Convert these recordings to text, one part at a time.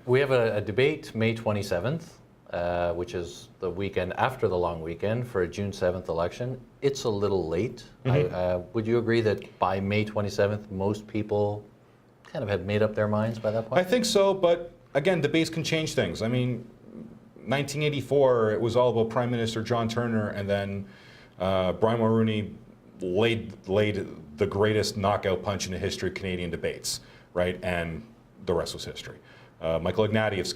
We have a debate May 27th, which is the weekend after the long weekend for a June 7th election. It's a little late. Would you agree that by May 27th, most people kind of had made up their minds by that point? I think so, but again, debates can change things. I mean, 1984, it was all about Prime Minister John Turner, and then Brian Mulroney laid the greatest knockout punch in the history of Canadian debates, right? And the rest was history. Michael Ignatieff's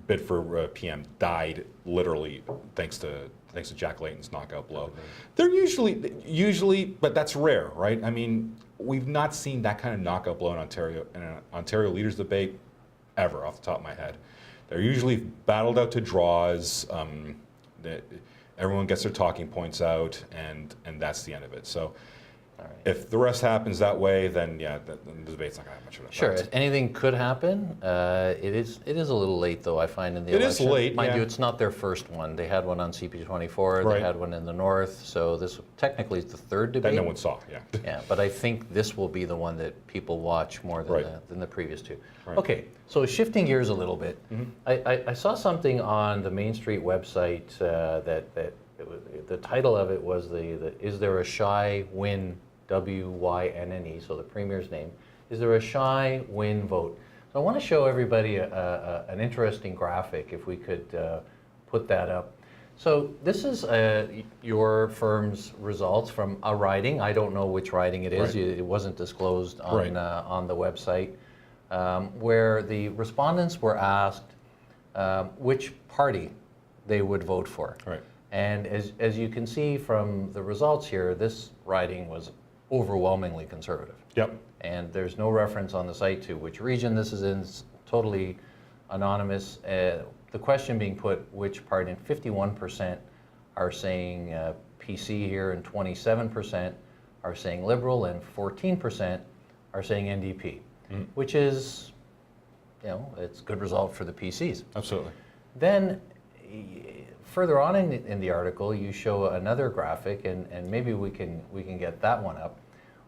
bid for PM died literally thanks to Jack Layton's knockout blow. They're usually, but that's rare, right? I mean, we've not seen that kind of knockout blow in an Ontario leaders debate ever, off the top of my head. They're usually battled out to draws. Everyone gets their talking points out, and that's the end of it. So, if the rest happens that way, then yeah, the debate's not going to have much of an effect. Sure, anything could happen. It is a little late, though, I find, in the election. It is late, Mind you, it's not their first one. They had one on CP24, Right. They had one in the north, so this technically is the third debate. That no one saw, yeah. Yeah, but I think this will be the one that people watch more than, Right. than the previous two. Right. Okay, so shifting gears a little bit, I saw something on the Main Street website the title of it was Is there a shy win, W-Y-N-N-E, so the Premier's name, is there a shy win vote? So I want to show everybody an interesting graphic, if we could put that up. So this is your firm's results from a riding. I don't know which riding it is. Right. It wasn't disclosed on, Right. On the website, where the respondents were asked which party they would vote for. Right. And as you can see from the results here, this riding was overwhelmingly conservative. Yep. And there's no reference on the site to which region this is in. It's totally anonymous. The question being put, which party, and 51% are saying PC here, and 27% are saying Liberal, and 14% are saying NDP, which is, it's a good result for the PCs. Absolutely. Then further on in the article, you show another graphic, and maybe we can get that one up,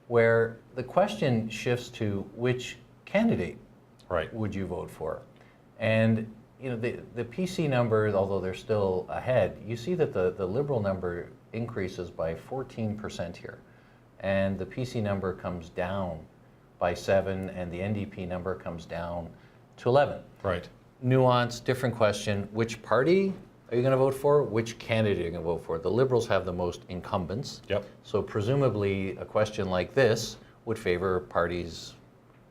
where the question shifts to which candidate Right. would you vote for? And the PC number, although they're still ahead, you see that the Liberal number increases by 14% here, and the PC number comes down by 7, and the NDP number comes down to 11. Right. Nuance, different question. Which party are you going to vote for? Which candidate are you going to vote for? The Liberals have the most incumbents. Yep. So presumably a question like this would favor parties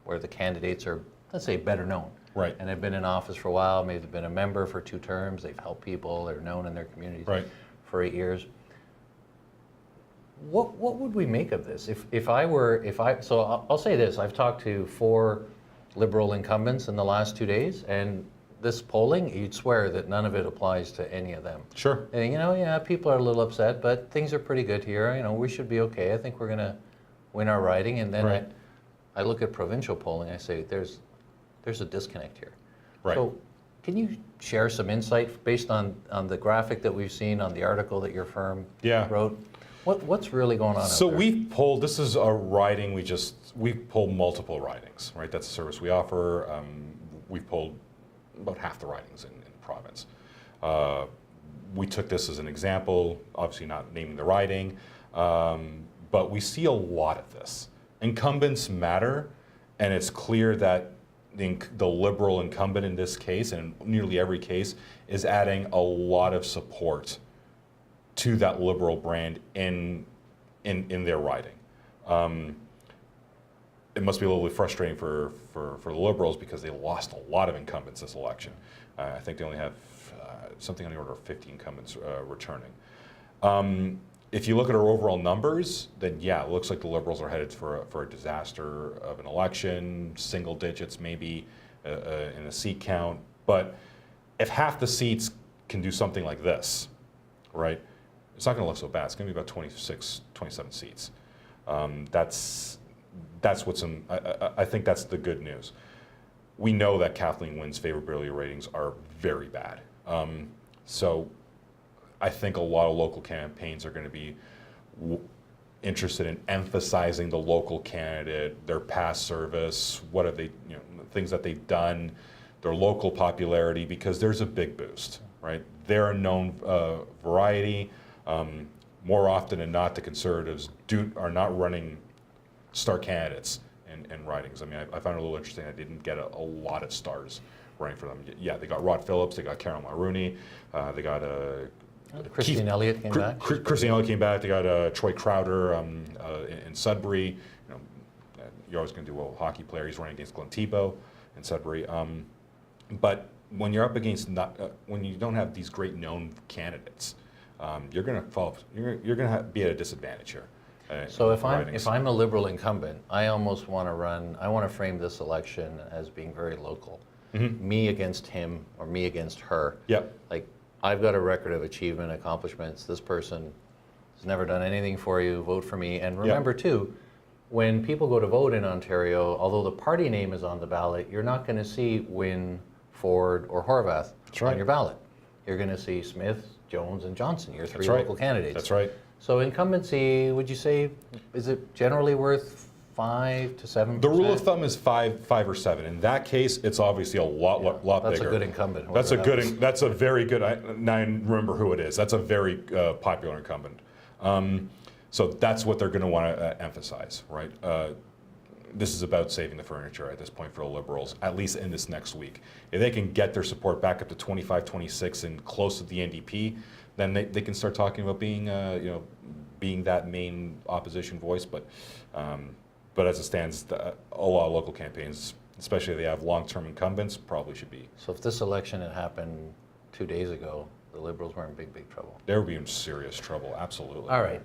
where the candidates are, let's say, better known. Right. And have been in office for a while. Maybe they've been a member for 2 terms. They've helped people. They're known in their communities for 8 years. What would we make of this? So I'll say this. I've talked to 4 Liberal incumbents in the last 2 days, and this polling, you'd swear that none of it applies to any of them. Sure. And, yeah, people are a little upset, but things are pretty good here. We should be okay. I think we're going to win our riding. And then Right. I look at provincial polling. I say there's a disconnect here. Right. So can you share some insight based on the graphic that we've seen, on the article that your firm wrote? What's really going on So out there? we've pulled, this is a riding, we've pulled multiple ridings, right? That's a service we offer. We've pulled about half the ridings in the province. We took this as an example, obviously not naming the riding, but we see a lot of this. Incumbents matter, and it's clear that the Liberal incumbent in this case, and in nearly every case, is adding a lot of support to that Liberal brand in their riding. It must be a little bit frustrating for the Liberals because they lost a lot of incumbents this election. I think they only have something on the order of 50 incumbents returning. If you look at our overall numbers, then yeah, it looks like the Liberals are headed for a disaster of an election, single digits maybe in a seat count. But if half the seats can do something like this, right, it's not going to look so bad. It's going to be about 26, 27 seats. That's what's in, I think that's the good news. We know that Kathleen Wynne's favorability ratings are very bad. So I think a lot of local campaigns are going to be interested in emphasizing the local candidate, their past service, what have they, things that they've done their local popularity, because there's a big boost, right? They're a known variety. More often than not, the Conservatives are not running star candidates in ridings. I mean, I found it a little interesting. I didn't get a lot of stars running for them. Yeah, they got Rod Phillips, they got Carol Mulrooney, they got Christine Elliott came back. Christine Elliott came back. They got Troy Crowder in Sudbury. You know, you're always going to do well with a hockey player. He's running against Glenn Tebow in Sudbury. But when you're up against when you don't have these great known candidates, you're going to fall. You're going to be at a disadvantage here. So if I'm a Liberal incumbent, I almost want to run. I want to frame this election as being very local. Me against him or me against her. Yep. Like, I've got a record of achievement, accomplishments. This person has never done anything for you. Vote for me. And remember, too, when people go to vote in Ontario, although the party name is on the ballot, you're not going to see Wynne, Ford, or Horvath on your ballot. You're going to see Smith, Jones, and Johnson, your three local candidates. That's right. So incumbency, would you say, is it generally worth 5 to 7%? The rule of thumb is 5 or 7. In that case, it's obviously a lot bigger. That's a good incumbent. That's that's a very good. Now I remember who it is. That's a very popular incumbent. So that's what they're going to want to emphasize, right? This is about saving the furniture at this point for the Liberals, at least in this next week. If they can get their support back up to 25, 26 and close to the NDP, then they can start talking about being, being that main opposition voice. But as it stands, a lot of local campaigns, especially if they have long-term incumbents, probably should be. So if this election had happened 2 days ago, the Liberals were in big trouble. They would be in serious trouble, absolutely. All right.